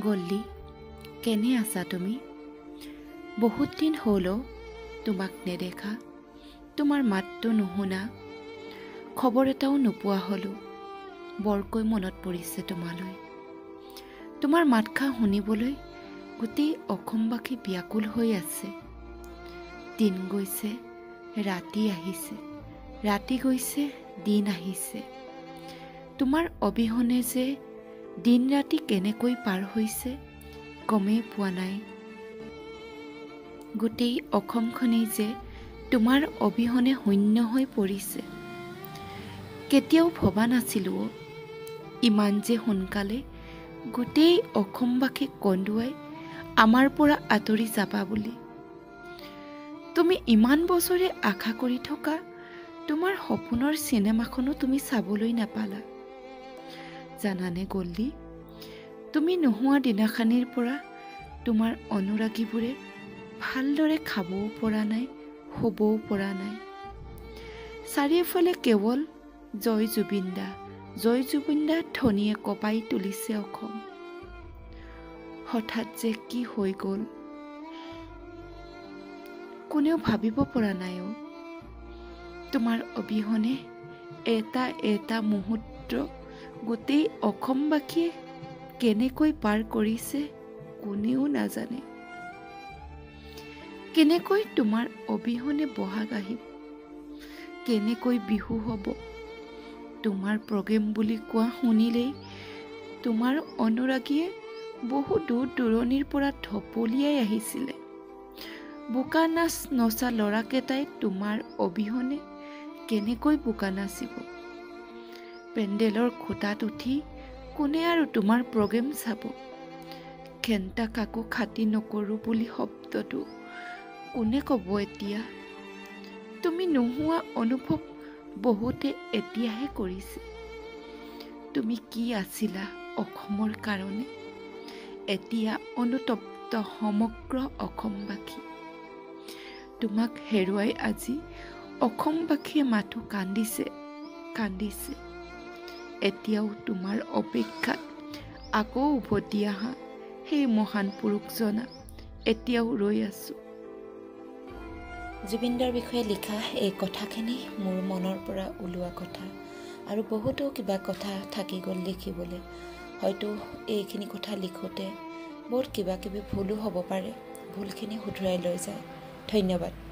গল্লি, কেনে আছা তুমি? বহুত দিন হ'ল তোমাক নেদেখা, তোমাৰ মাতটো নুশুনা, খবৰ এটাও নোপোৱা হ'লোঁ। বৰকৈ মনত পৰিছে তোমালৈ। তোমাৰ মাতষাৰ শুনিবলৈ গোটেই অসমবাসী ব্যাকুল হৈ আছে। দিন গৈছে, ৰাতি আহিছে, ৰাতি গৈছে, দিন আহিছে। তোমাৰ অবিহনে যে দিন ৰাতি কেনেকৈ পাৰ হৈছে গমেই পোৱা নাই। গোটেই অসমখনেই যে তোমাৰ অবিহনে শূন্য হৈ পৰিছে। কেতিয়াও ভবা নাছিলোঁ ইমান যে সোনকালে গোটেই অসমবাসীক কন্দুৱাই আমাৰ পৰা আঁতৰি যাবা বুলি। তুমি ইমান বছৰে আশা কৰি থকা তোমাৰ সপোনৰ চিনেমাখনো তুমি চাবলৈ নাপালা। জানানে গল্লি, তুমি নোহোৱা দিনাখনিৰ পৰা তোমাৰ অনুৰাগীবোৰে ভালদৰে খাবও পৰা নাই, শুবও পৰা নাই। চাৰিওফালে কেৱল জয় জুবিন দা, জয় জুবিন দা ধ্বনিয়ে কঁপাই তুলিছে অসম। হঠাৎ যে কি হৈ গ'ল কোনেও ভাবিব পৰা নাই। তোমাৰ অবিহনে এটা এটা মুহূৰ্ত গোটেই অসমবাসীয়ে কেনেকৈ পাৰ কৰিছে কোনেও নাজানে। কেনেকৈ তোমাৰ অবিহনে বহাগ আহিব, কেনেকৈ বিহু হ'ব। তোমাৰ প্ৰগ্ৰেম বুলি কোৱা শুনিলেই তোমাৰ অনুৰাগীয়ে বহু দূৰ দূৰণিৰ পৰা ঢপলিয়াই আহিছিলে। বোকা নাচ নচা ল'ৰাকেইটাই তোমাৰ অবিহনে কেনেকৈ বোকা নাচিব। পেণ্ডেলৰ খুঁটাত উঠি কোনে আৰু তোমাৰ প্ৰগ্ৰেম চাব। ঘেণ্টা কাকো খাতি নকৰোঁ বুলি শব্দটো কোনে ক'ব এতিয়া। তুমি নোহোৱা অনুভৱ বহুতে এতিয়াহে কৰিছে। তুমি কি আছিলা অসমৰ কাৰণে, এতিয়া অনুতপ্ত সমগ্ৰ অসমবাসী। তোমাক হেৰুৱাই আজি অসমবাসীয়ে মাথো কান্দিছে, কান্দিছে। এতিয়াও তোমাৰ অপেক্ষাত আকৌ উভতি অহা সেই মহান পুৰুষজনা এতিয়াও ৰৈ আছোঁ। জুবিনদাৰ বিষয়ে লিখা এই কথাখিনি মোৰ মনৰ পৰা ওলোৱা কথা, আৰু বহুতো কিবা কথা থাকি গ'ল লিখিবলৈ। হয়তো এইখিনি কথা লিখোঁতে বহুত কিবা কিবি ভুলো হ'ব পাৰে, ভুলখিনি শুধৰাই লৈ যায়। ধন্যবাদ।